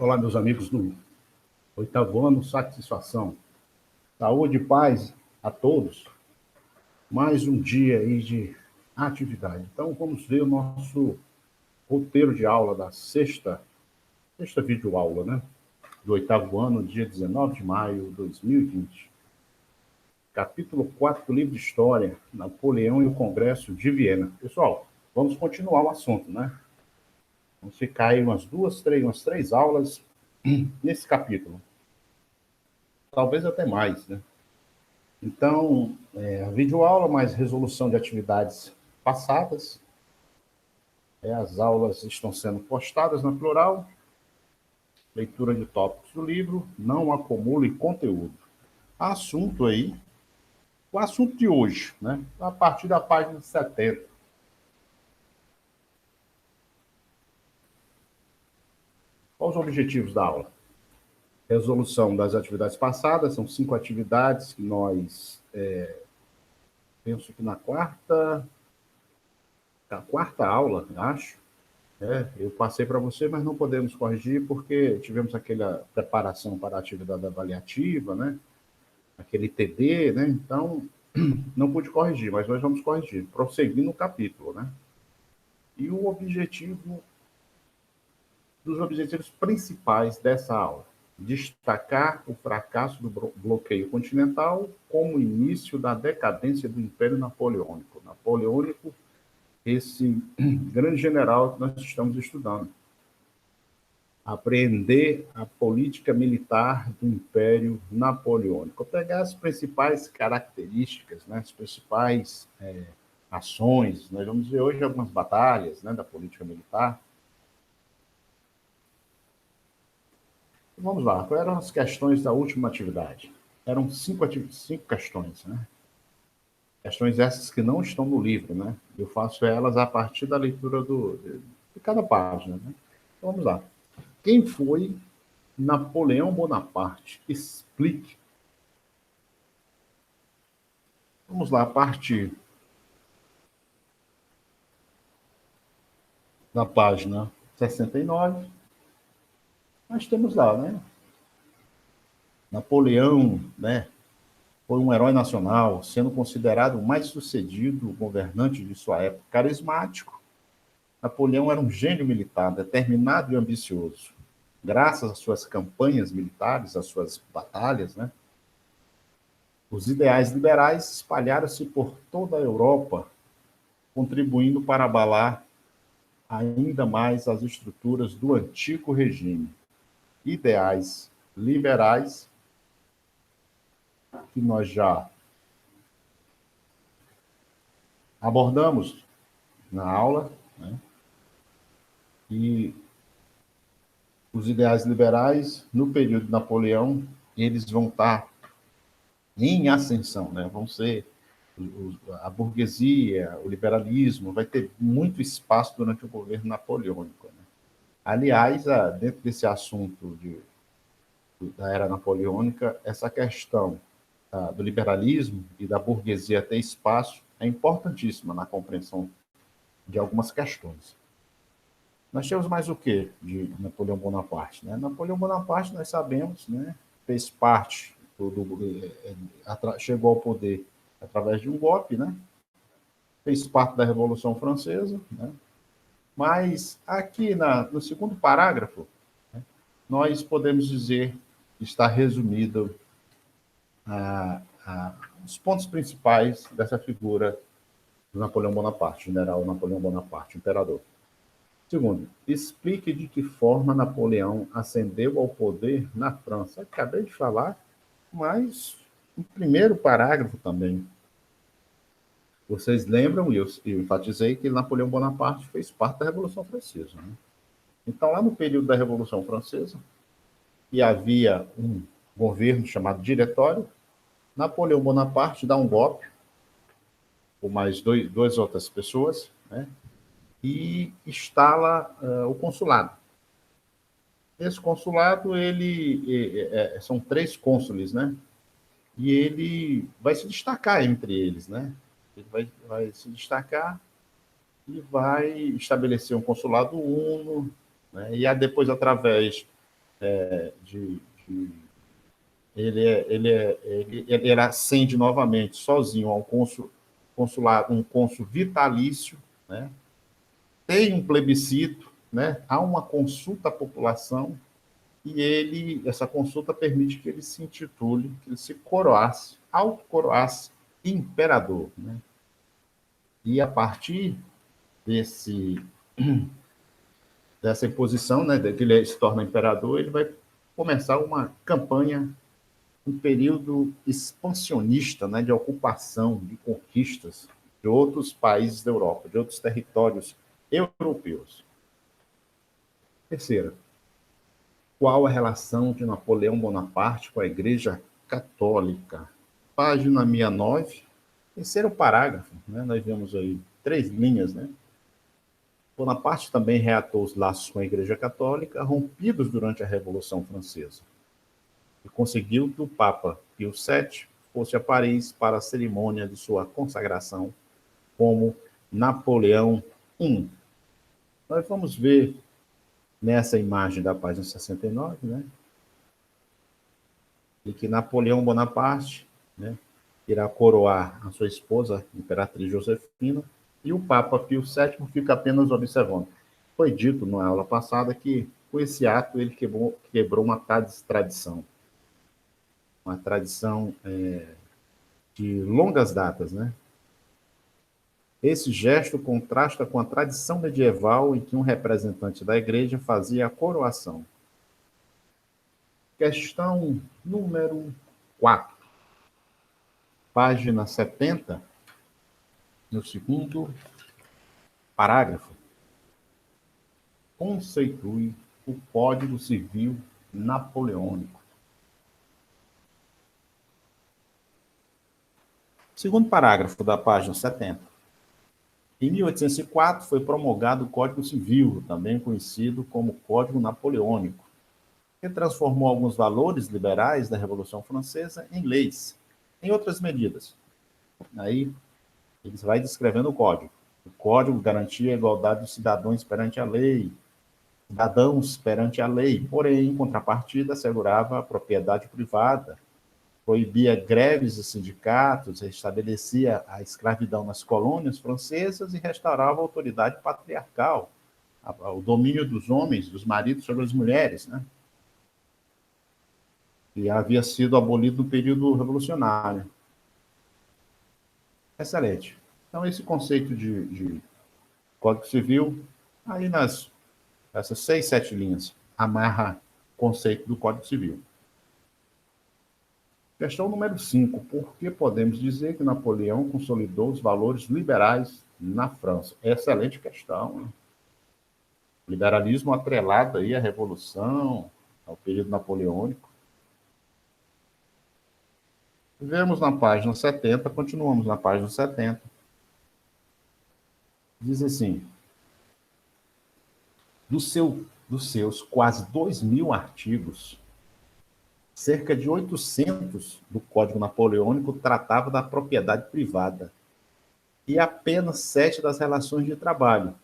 Olá, meus amigos do oitavo ano, satisfação, saúde e paz a todos. Mais um dia aí de atividade. Então, vamos ver o nosso roteiro de aula da sexta videoaula, né? Do oitavo ano, dia 19 de maio de 2020. Capítulo 4 do livro de História, Napoleão e o Congresso de Viena. Pessoal, vamos continuar o assunto, né? Vamos ficar aí umas três aulas nesse capítulo. Talvez até mais, né? Então, a videoaula mais resolução de atividades passadas. As aulas estão sendo postadas na Plural. Leitura de tópicos do livro. Não acumule conteúdo. Assunto aí. O assunto de hoje, né? A partir da página 70. Quais os objetivos da aula? Resolução das atividades passadas. São 5 atividades que nós... penso que na quarta aula, acho. Eu passei para você, mas não podemos corrigir porque tivemos aquela preparação para a atividade avaliativa, né? Aquele TD, né? Então, não pude corrigir, mas nós vamos corrigir, prosseguindo o capítulo, né? E o objetivo, dos objetivos principais dessa aula, destacar o fracasso do bloqueio continental como início da decadência do Império Napoleônico. Napoleônico, esse grande general que nós estamos estudando. Apreender a política militar do Império Napoleônico. Pegar as principais características, né, as principais ações. Nós vamos ver hoje algumas batalhas, né, da política militar. Vamos lá, quais eram as questões da última atividade? Eram cinco questões, né? Questões essas que não estão no livro, né? Eu faço elas a partir da leitura de cada página, né? Então, vamos lá. Quem foi Napoleão Bonaparte? Explique. Vamos lá, a partir da página 69. Nós temos lá, né? Napoleão, né? Foi um herói nacional, sendo considerado o mais sucedido governante de sua época. Carismático, Napoleão era um gênio militar, determinado e ambicioso. Graças às suas campanhas militares, às suas batalhas, né? Os ideais liberais espalharam-se por toda a Europa, contribuindo para abalar ainda mais as estruturas do antigo regime. Ideais liberais, que nós já abordamos na aula, né? E os ideais liberais, no período de Napoleão, eles vão estar em ascensão, né? Vão ser a burguesia, o liberalismo, vai ter muito espaço durante o governo napoleônico, né? Aliás, dentro desse assunto da era napoleônica, essa questão do liberalismo e da burguesia ter espaço é importantíssima na compreensão de algumas questões. Nós temos mais o que de Napoleão Bonaparte? Né? Napoleão Bonaparte, nós sabemos, né, fez parte, chegou ao poder através de um golpe, né? Fez parte da Revolução Francesa, né? Mas aqui no segundo parágrafo, né, nós podemos dizer que está resumido os pontos principais dessa figura do Napoleão Bonaparte, general Napoleão Bonaparte, imperador. Segundo, explique de que forma Napoleão ascendeu ao poder na França. Acabei de falar, mas no primeiro parágrafo também. Vocês lembram, e eu enfatizei que Napoleão Bonaparte fez parte da Revolução Francesa, né? Então, lá no período da Revolução Francesa, e havia um governo chamado Diretório, Napoleão Bonaparte dá um golpe, com mais duas outras pessoas, né? E instala o consulado. Esse consulado, são 3 cônsules, né? E ele vai se destacar entre eles, né? Ele vai se destacar e vai estabelecer um consulado uno, né? E depois, através de, de ele ascende novamente sozinho a um consulado, um cônsul vitalício, né? Tem um plebiscito, né? Há uma consulta à população e essa consulta permite que ele se intitule, que ele se coroasse, autocoroasse imperador, né? E a partir desse dessa imposição, né, que ele se torna imperador, ele vai começar uma campanha, um período expansionista, né, de ocupação, de conquistas de outros países da Europa, de outros territórios europeus. Terceira, qual a relação de Napoleão Bonaparte com a Igreja Católica? Página 69, terceiro parágrafo, né, nós vemos aí 3 linhas, né? Bonaparte também reatou os laços com a Igreja Católica, rompidos durante a Revolução Francesa, e conseguiu que o Papa Pio VII fosse a Paris para a cerimônia de sua consagração como Napoleão I. Nós vamos ver nessa imagem da página 69, né, de que Napoleão Bonaparte, né, irá coroar a sua esposa, a Imperatriz Josefina, e o Papa Pio VII fica apenas observando. Foi dito na aula passada que, com esse ato, ele quebrou uma tradição. Uma tradição de longas datas, né? Esse gesto contrasta com a tradição medieval em que um representante da igreja fazia a coroação. Questão número 4. Página 70, no segundo parágrafo. Conceitue o Código Civil Napoleônico. Segundo parágrafo da página 70. Em 1804 foi promulgado o Código Civil, também conhecido como Código Napoleônico, que transformou alguns valores liberais da Revolução Francesa em leis, em outras medidas. Aí, eles vai descrevendo o Código. O Código garantia a igualdade dos cidadãos perante a lei, porém, em contrapartida, assegurava a propriedade privada, proibia greves de sindicatos, restabelecia a escravidão nas colônias francesas e restaurava a autoridade patriarcal, o domínio dos homens, dos maridos sobre as mulheres, né? E havia sido abolido no período revolucionário. Excelente. Então, esse conceito de Código Civil, aí essas 6, 7 linhas, amarra o conceito do Código Civil. Questão número 5. Por que podemos dizer que Napoleão consolidou os valores liberais na França? Excelente questão, né? Liberalismo atrelado aí à Revolução, ao período napoleônico. Vemos na página 70, continuamos na página 70. Diz assim: dos seus quase 2.000 artigos, cerca de 800 do Código Napoleônico tratava da propriedade privada e apenas 7 das relações de trabalho,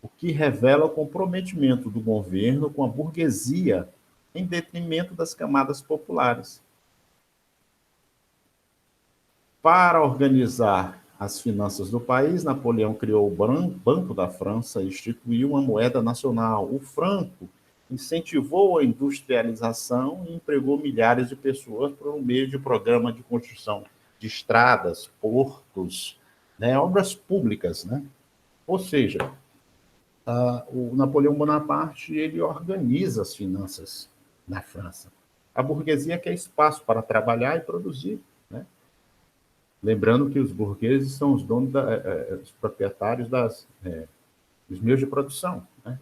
o que revela o comprometimento do governo com a burguesia em detrimento das camadas populares. Para organizar as finanças do país, Napoleão criou o Banco da França e instituiu uma moeda nacional, o franco, incentivou a industrialização e empregou milhares de pessoas por meio de programa de construção de estradas, portos, né, obras públicas, né? Ou seja, o Napoleão Bonaparte ele organiza as finanças na França. A burguesia quer espaço para trabalhar e produzir, né? Lembrando que os burgueses são os donos, os proprietários dos meios de produção, né?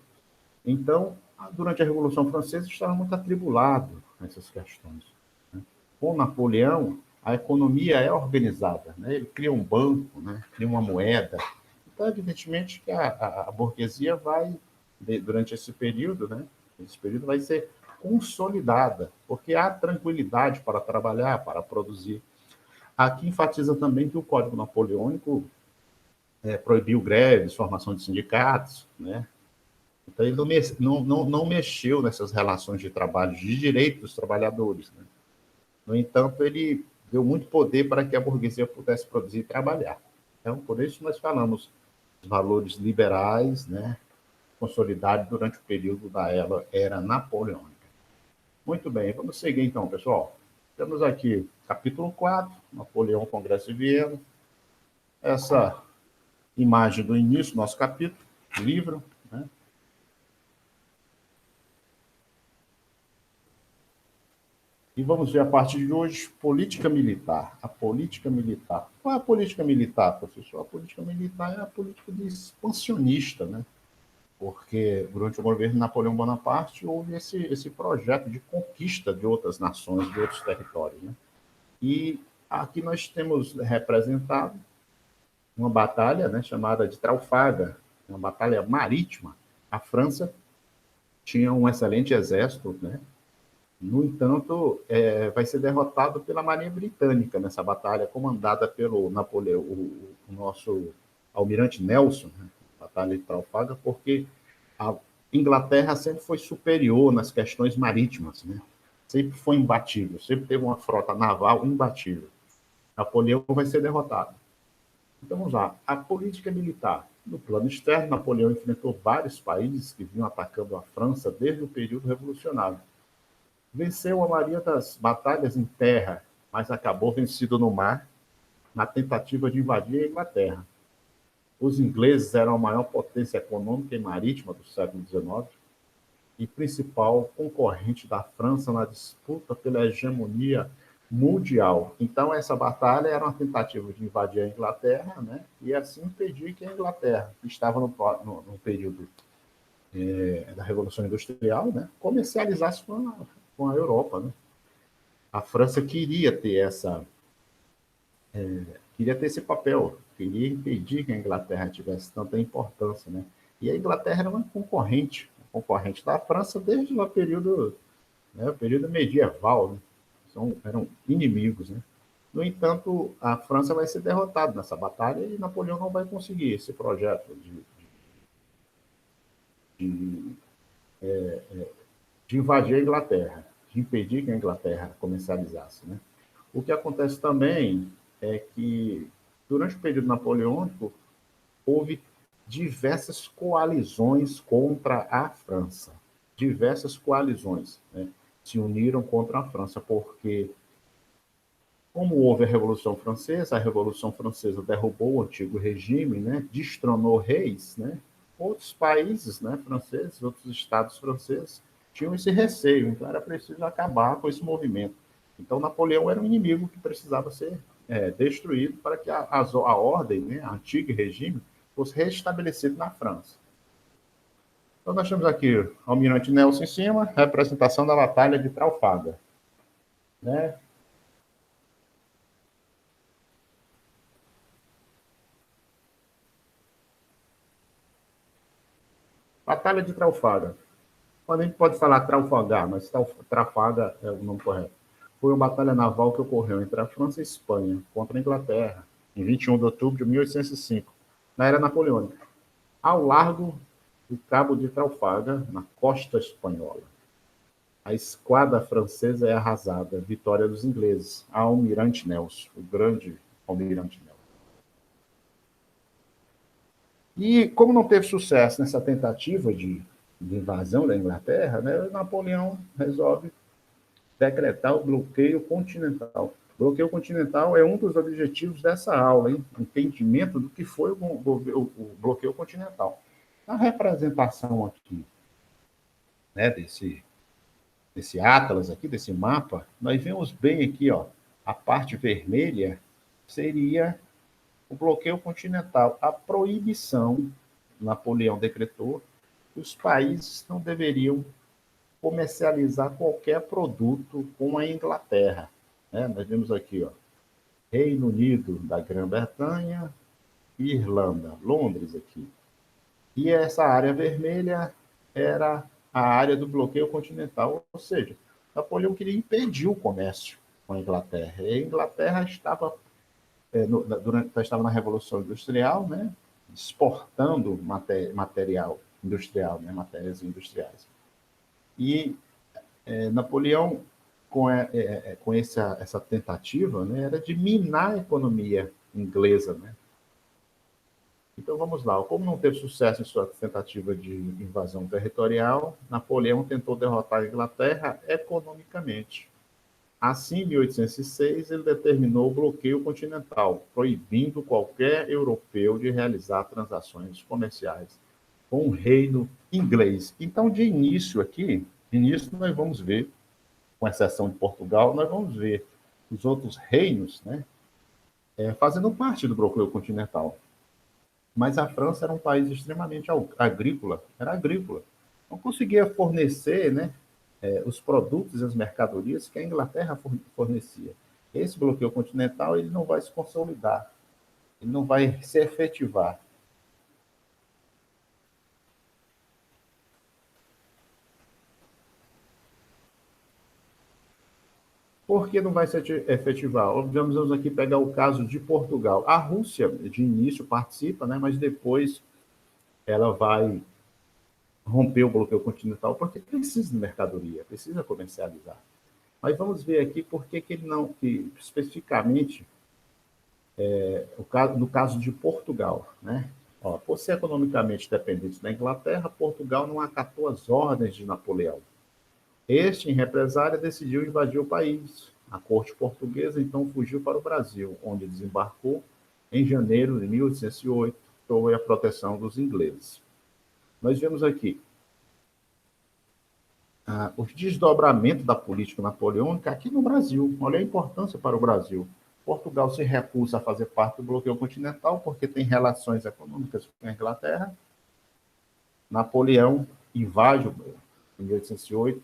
Então, durante a Revolução Francesa, estava muito atribulado nessas questões, né? Com Napoleão, a economia é organizada, né? Ele cria um banco, né? Cria uma moeda. Então, evidentemente, que a burguesia vai, durante esse período, né? Esse período vai ser consolidada, porque há tranquilidade para trabalhar, para produzir. Aqui enfatiza também que o Código Napoleônico proibiu greves, formação de sindicatos, né? Então, ele não mexeu nessas relações de trabalho, de direito dos trabalhadores. Né? No entanto, ele deu muito poder para que a burguesia pudesse produzir e trabalhar. Então, por isso nós falamos dos valores liberais, né, consolidados durante o período da era napoleônica. Muito bem, vamos seguir então, pessoal. Temos aqui capítulo 4, Napoleão, Congresso de Viena. Essa imagem do início do nosso capítulo, livro, né? E vamos ver a partir de hoje, política militar. A política militar. Qual é a política militar, professor? A política militar é a política de expansionista, né? Porque durante o governo de Napoleão Bonaparte houve esse projeto de conquista de outras nações, de outros territórios. Né? E aqui nós temos representado uma batalha, né, chamada de Trafalgar, uma batalha marítima. A França tinha um excelente exército, né? No entanto, vai ser derrotado pela Marinha Britânica nessa batalha, comandada pelo Napoleão, o nosso almirante Nelson, né? Batalha de Trafalgar, porque a Inglaterra sempre foi superior nas questões marítimas, né? Sempre foi imbatível, sempre teve uma frota naval imbatível. Napoleão vai ser derrotado. Então, vamos lá. A política militar. No plano externo, Napoleão enfrentou vários países que vinham atacando a França desde o período revolucionário. Venceu a maioria das batalhas em terra, mas acabou vencido no mar, na tentativa de invadir a Inglaterra. Os ingleses eram a maior potência econômica e marítima do século XIX e principal concorrente da França na disputa pela hegemonia mundial. Então, essa batalha era uma tentativa de invadir a Inglaterra, né? E assim impedir que a Inglaterra, que estava no período da Revolução Industrial, né, comercializasse com a Europa. Né? A França queria ter esse papel, queria impedir que a Inglaterra tivesse tanta importância. Né? E a Inglaterra era uma concorrente da França desde o período, né, o período medieval. Né? Eram inimigos. Né? No entanto, a França vai ser derrotada nessa batalha e Napoleão não vai conseguir esse projeto de, de invadir a Inglaterra, de impedir que a Inglaterra comercializasse. Né? O que acontece também é que, durante o período napoleônico, houve diversas coalizões contra a França. Diversas coalizões, né, se uniram contra a França, porque, como houve a Revolução Francesa derrubou o antigo regime, né, destronou reis, né, outros países, né, franceses, outros estados franceses, tinham esse receio, então era preciso acabar com esse movimento. Então, Napoleão era um inimigo que precisava ser destruído para que a ordem, né, a antigo regime, fosse restabelecido na França. Então, nós temos aqui o almirante Nelson em cima, representação da Batalha de Trafalgar. Né? Batalha de Trafalgar. A gente pode falar Trafalgar, mas Trafalgar é o nome correto. Foi uma batalha naval que ocorreu entre a França e a Espanha contra a Inglaterra, em 21 de outubro de 1805, na era napoleônica, ao largo do Cabo de Trafalgar, na costa espanhola. A esquadra francesa é arrasada, vitória dos ingleses, a Almirante Nelson, o grande Almirante Nelson. E como não teve sucesso nessa tentativa de invasão da Inglaterra, né, Napoleão resolve decretar o bloqueio continental. O bloqueio continental é um dos objetivos dessa aula, hein? Entendimento do que foi o bloqueio continental. A representação aqui, né, desse atlas aqui, desse mapa, nós vemos bem aqui, ó, a parte vermelha seria o bloqueio continental, a proibição, Napoleão decretou, que os países não deveriam comercializar qualquer produto com a Inglaterra. Né? Nós vemos aqui, ó, Reino Unido da Grã-Bretanha e Irlanda, Londres aqui. E essa área vermelha era a área do bloqueio continental, ou seja, Napoleão queria impedir o comércio com a Inglaterra. E a Inglaterra estava estava na Revolução Industrial, né, exportando material industrial, né? Matérias industriais. E Napoleão, com essa tentativa, né, era de minar a economia inglesa, né? Então vamos lá. Como não teve sucesso em sua tentativa de invasão territorial, Napoleão tentou derrotar a Inglaterra economicamente. Assim, em 1806, ele determinou o bloqueio continental, proibindo qualquer europeu de realizar transações comerciais com o reino inglês. Então, de início aqui, nós vamos ver, com exceção de Portugal, nós vamos ver os outros reinos, né, fazendo parte do bloqueio continental. Mas a França era um país extremamente agrícola, era agrícola. Não conseguia fornecer, né, os produtos e as mercadorias que a Inglaterra fornecia. Esse bloqueio continental ele não vai se consolidar, ele não vai se efetivar. Por que não vai se efetivar? Vamos aqui pegar o caso de Portugal. A Rússia, de início, participa, né, mas depois ela vai romper o bloqueio continental porque precisa de mercadoria, precisa comercializar. Mas vamos ver aqui por que ele não, que especificamente, no caso de Portugal, né? Ó, por ser economicamente dependente da Inglaterra, Portugal não acatou as ordens de Napoleão. Este, em represália, decidiu invadir o país. A corte portuguesa então fugiu para o Brasil, onde desembarcou em janeiro de 1808, sob a proteção dos ingleses. Nós vemos aqui o desdobramento da política napoleônica aqui no Brasil. Olha a importância para o Brasil. Portugal se recusa a fazer parte do bloqueio continental porque tem relações econômicas com a Inglaterra. Napoleão invade, em 1808,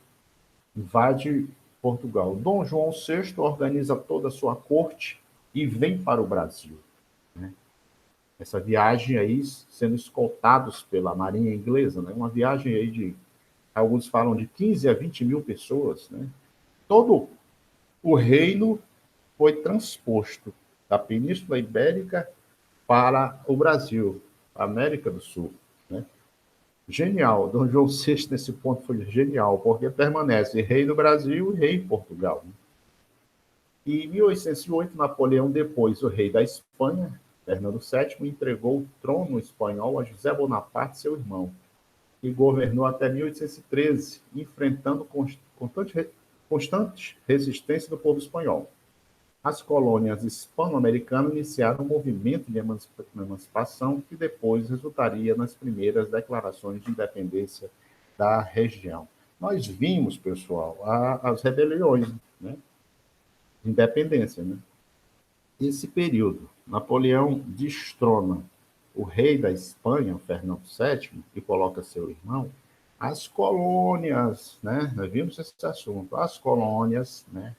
invade Portugal. Dom João VI organiza toda a sua corte e vem para o Brasil. Né? Essa viagem aí sendo escoltados pela Marinha Inglesa, né? Uma viagem aí de, alguns falam de 15 a 20 mil pessoas. Né? Todo o reino foi transposto da Península Ibérica para o Brasil, a América do Sul. Né? Genial, Dom João VI nesse ponto foi genial, porque permanece rei do Brasil e rei em Portugal. Né? E em 1808, Napoleão, depois o rei da Espanha, Fernando VII, entregou o trono espanhol a José Bonaparte, seu irmão, que governou até 1813, enfrentando constante resistência do povo espanhol. As colônias hispano-americanas iniciaram um movimento de emancipação que depois resultaria nas primeiras declarações de independência da região. Nós vimos, pessoal, as rebeliões, né, de independência. Né? Esse período, Napoleão destrona o rei da Espanha, Fernando VII, e coloca seu irmão. As colônias, né, nós vimos esse assunto, as colônias, né,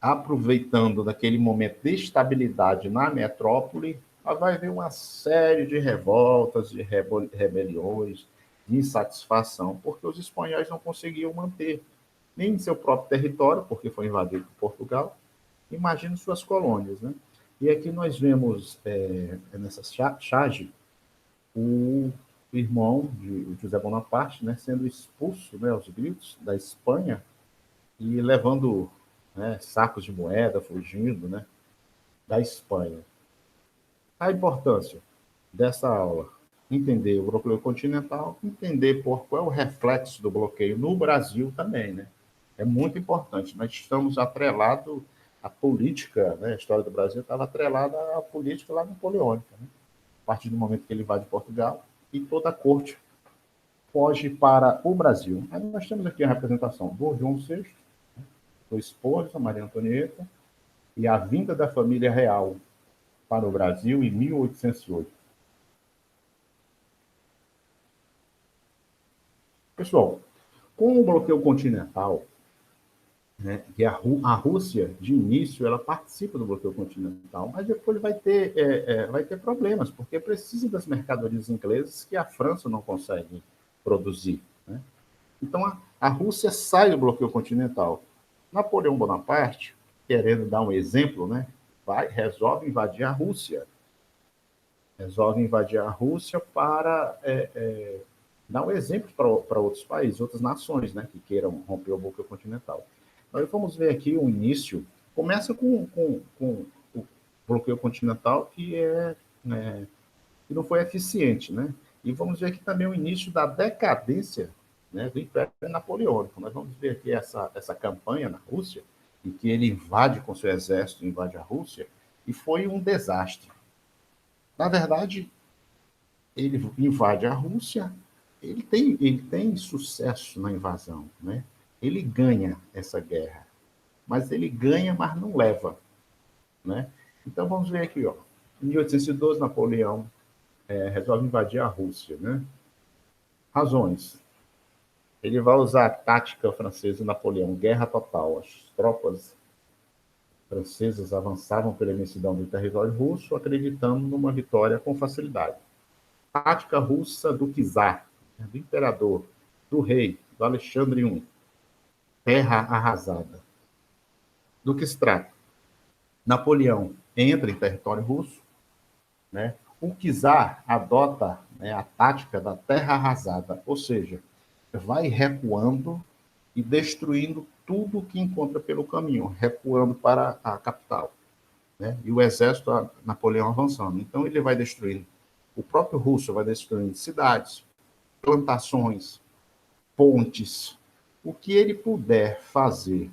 aproveitando daquele momento de estabilidade na metrópole, vai haver uma série de revoltas, de rebeliões, de insatisfação, porque os espanhóis não conseguiam manter nem seu próprio território, porque foi invadido por Portugal, imagine suas colônias. Né? E aqui nós vemos, nessa charge, o irmão de José Bonaparte, né, sendo expulso, né, aos gritos da Espanha e levando, né, sacos de moeda, fugindo, né, da Espanha. A importância dessa aula, entender o bloqueio continental, entender qual é o reflexo do bloqueio no Brasil também, né? É muito importante. Nós estamos atrelados à política, né? A história do Brasil estava atrelada à política lá napoleônica, né? A partir do momento que ele invade Portugal e toda a corte foge para o Brasil. Aí nós temos aqui a representação do João VI, sua esposa, Maria Antonieta, e a vinda da família real para o Brasil em 1808. Pessoal, com o bloqueio continental, né, que a Rússia, de início, ela participa do bloqueio continental, mas depois vai ter problemas, porque precisa das mercadorias inglesas que a França não consegue produzir. Né? Então, a Rússia sai do bloqueio continental. Napoleão Bonaparte, querendo dar um exemplo, né, resolve invadir a Rússia. resolve invadir a Rússia para dar um exemplo para outros países, outras nações, né, que queiram romper o bloqueio continental. Então, vamos ver aqui o início. Começa com o bloqueio continental, né, que não foi eficiente, né? E vamos ver aqui também o início da decadência, né, do Império Napoleônico. Nós vamos ver aqui essa campanha na Rússia, em que ele invade com seu exército, invade a Rússia, e foi um desastre. Na verdade, ele invade a Rússia, ele tem sucesso na invasão, né? Ele ganha essa guerra, mas ele ganha, mas não leva, né? Então vamos ver aqui, ó. Em 1812, Napoleão resolve invadir a Rússia, né? Razões. Ele vai usar a tática francesa e Napoleão, guerra total. As tropas francesas avançavam pela imensidão do território russo, acreditando numa vitória com facilidade. Tática russa do czar, do imperador, do rei, do Alexandre I. Terra arrasada. Do que se trata? Napoleão entra em território russo, né? O czar adota, né, a tática da terra arrasada, ou seja, vai recuando e destruindo tudo que encontra pelo caminho, recuando para a capital, né? E o exército Napoleão avançando. Então ele vai destruindo, o próprio russo vai destruindo cidades, plantações, pontes, o que ele puder fazer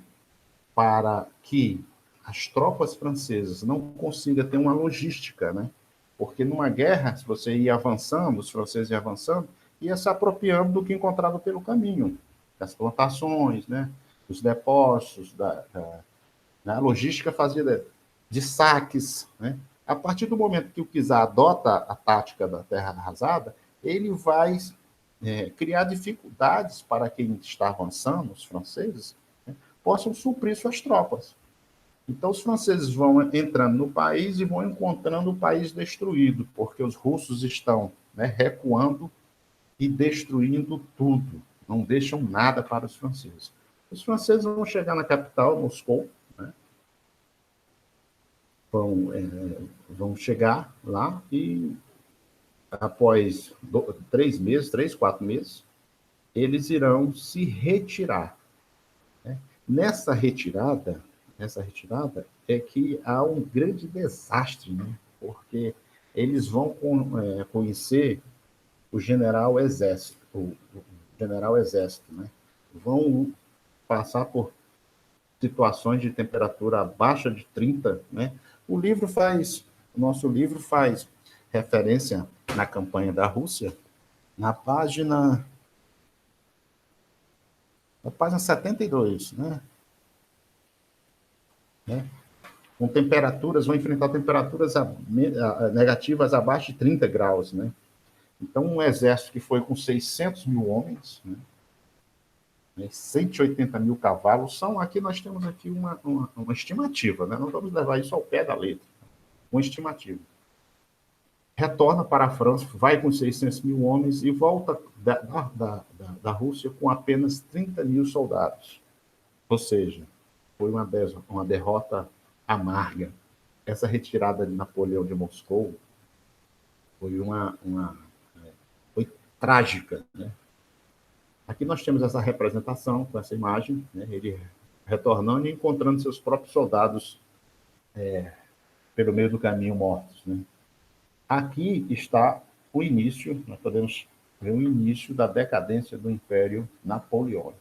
para que as tropas francesas não consigam ter uma logística, né? Porque numa guerra, se você ia avançando, os franceses iam avançando, ia se apropriando do que encontrava pelo caminho, das plantações, né? Dos depósitos, né? A logística fazia de saques, né? A partir do momento que o czar adota a tática da terra arrasada, ele vai criar dificuldades para quem está avançando, os franceses, né, possam suprir suas tropas. Então, os franceses vão entrando no país e vão encontrando o país destruído, porque os russos estão, né, recuando e destruindo tudo, não deixam nada para os franceses. Os franceses vão chegar na capital, Moscou, né, vão chegar lá e, após 3 meses, 3, 4 meses, eles irão se retirar. Né? Nessa retirada é que há um grande desastre, né? Porque eles vão conhecer o general Exército, o general Exército, né? Vão passar por situações de temperatura abaixo de 30, né? O nosso livro faz referência na campanha da Rússia, na página 72, né? Com temperaturas, vão enfrentar temperaturas negativas abaixo de 30 graus, né? Então, um exército que foi com 600 mil homens, né? 180 mil cavalos, aqui nós temos aqui uma estimativa, né? Não vamos levar isso ao pé da letra, uma estimativa. Retorna para a França, vai com 600 mil homens e volta da Rússia com apenas 30 mil soldados. Ou seja, foi uma derrota amarga. Essa retirada de Napoleão de Moscou foi foi trágica, né? Aqui nós temos essa representação, com essa imagem, né? Ele retornando e encontrando seus próprios soldados pelo meio do caminho mortos, né? Aqui está o início, nós podemos ver o início da decadência do Império Napoleônico.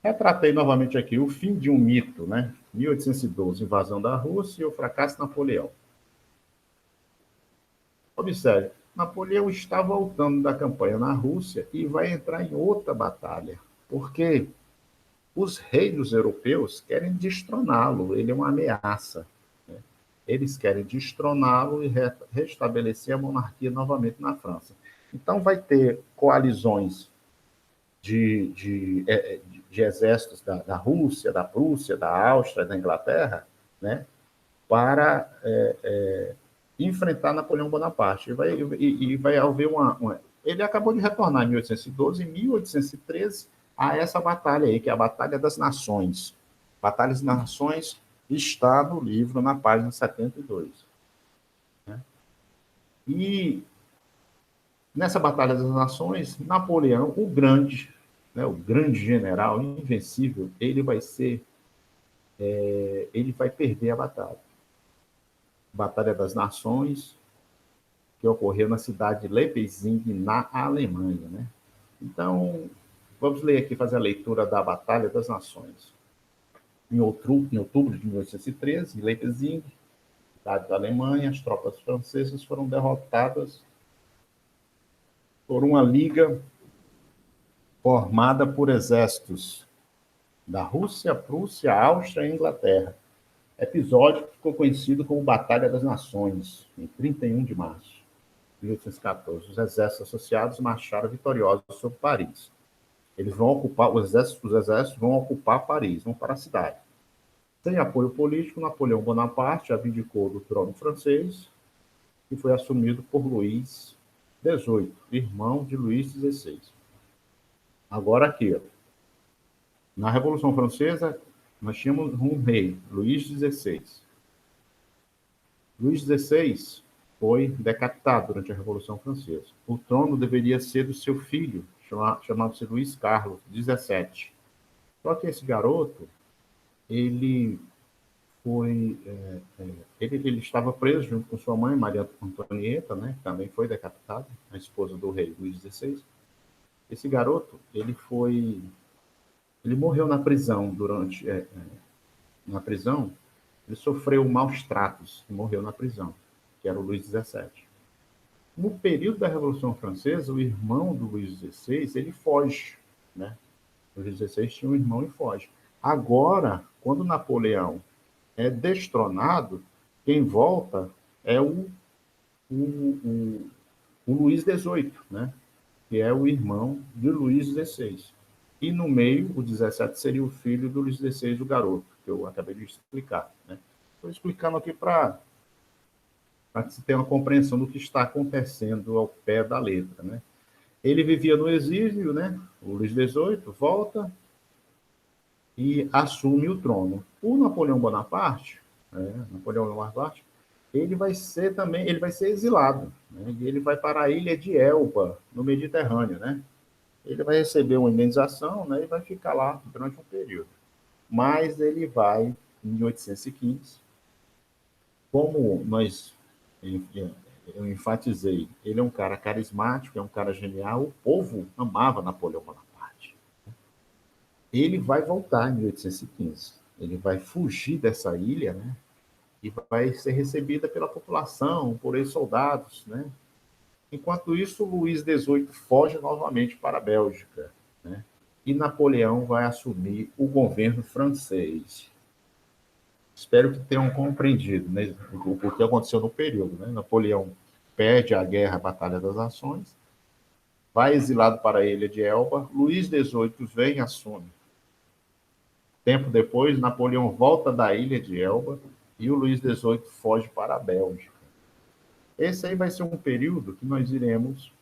Retratei novamente aqui o fim de um mito, né? 1812, invasão da Rússia e o fracasso de Napoleão. Observe, Napoleão está voltando da campanha na Rússia e vai entrar em outra batalha, porque os reinos europeus querem destroná-lo, ele é uma ameaça, né? Eles querem destroná-lo e restabelecer a monarquia novamente na França. Então vai ter coalizões de exércitos da Rússia, da Prússia, da Áustria, da Inglaterra, né, para enfrentar Napoleão Bonaparte. E vai haver Ele acabou de retornar em 1812, em 1813, a essa batalha aí, que é a Batalha das Nações. Batalhas das Nações está no livro, na página 72. Né? E nessa Batalha das Nações, Napoleão, o grande, né, o grande general invencível, ele vai perder a batalha. Batalha das Nações, que ocorreu na cidade de Leipzig, na Alemanha. Né? Então, vamos ler aqui, fazer a leitura da Batalha das Nações. Em outubro de 1813, em Leipzig, cidade da Alemanha, as tropas francesas foram derrotadas por uma liga formada por exércitos da Rússia, Prússia, Áustria e Inglaterra. Episódio que ficou conhecido como Batalha das Nações, em 31 de março de 1814. Os exércitos associados marcharam vitoriosos sobre Paris. Eles vão ocupar, os exércitos vão ocupar Paris, vão para a cidade. Sem apoio político, Napoleão Bonaparte abdicou do trono francês e foi assumido por Luís XVIII, irmão de Luís XVI. Agora aqui, na Revolução Francesa, nós tínhamos um rei, Luís XVI. Luís XVI foi decapitado durante a Revolução Francesa. O trono deveria ser do seu filho, chamado-se Luís Carlos XVII. Só que esse garoto, ele estava preso junto com sua mãe, Maria Antonieta, né, que também foi decapitada, a esposa do rei Luís XVI. Esse garoto, ele morreu na prisão na prisão, ele sofreu maus tratos e morreu na prisão, que era o Luís XVII. No período da Revolução Francesa, o irmão do Luís XVI, ele foge, né? O Luís XVI tinha um irmão e foge. Agora, quando Napoleão é destronado, quem volta é o Luís XVIII, né? Que é o irmão de Luís XVI. E no meio, o 17 seria o filho do Luís XVI, o garoto, que eu acabei de explicar. Né? Estou explicando aqui para que se tenha uma compreensão do que está acontecendo ao pé da letra. Né? Ele vivia no exílio, né? O Luís XVIII volta e assume o trono. O Napoleão Bonaparte, ele vai ser exilado, né? E ele vai para a ilha de Elba, no Mediterrâneo, né? Ele vai receber uma indenização, né, e vai ficar lá durante um período. Mas ele vai, em 1815, como eu enfatizei, ele é um cara carismático, é um cara genial, o povo amava Napoleão Bonaparte. Ele vai voltar em 1815, ele vai fugir dessa ilha, né, e vai ser recebida pela população, por ex-soldados, né. Enquanto isso, Luís XVIII foge novamente para a Bélgica, né? E Napoleão vai assumir o governo francês. Espero que tenham compreendido, né, o que aconteceu no período. Né? Napoleão perde a guerra, a Batalha das Nações, vai exilado para a ilha de Elba, Luís XVIII vem e assume. Tempo depois, Napoleão volta da ilha de Elba e o Luís XVIII foge para a Bélgica. Esse aí vai ser um período que nós iremos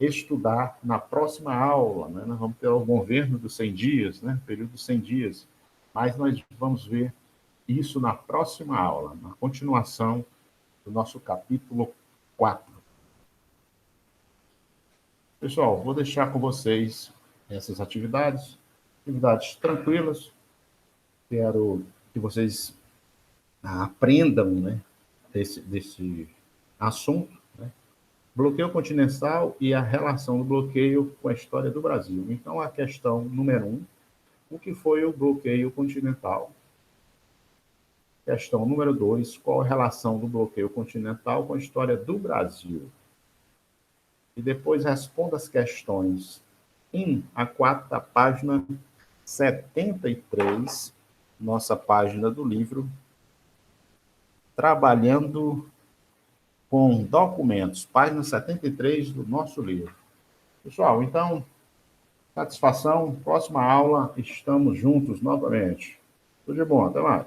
estudar na próxima aula, né? Nós vamos ter o governo dos 100 dias, né? Período dos 100 dias, mas nós vamos ver isso na próxima aula, na continuação do nosso capítulo 4. Pessoal, vou deixar com vocês essas atividades tranquilas, quero que vocês aprendam, né, desse assunto, né? Bloqueio continental e a relação do bloqueio com a história do Brasil. Então, a questão número 1, o que foi o bloqueio continental? Questão número 2, qual a relação do bloqueio continental com a história do Brasil? E depois responda as questões 1 a 4 da página 73, nossa página do livro, Trabalhando com Documentos, página 73 do nosso livro. Pessoal, então, satisfação, próxima aula, estamos juntos novamente. Tudo de bom, até mais.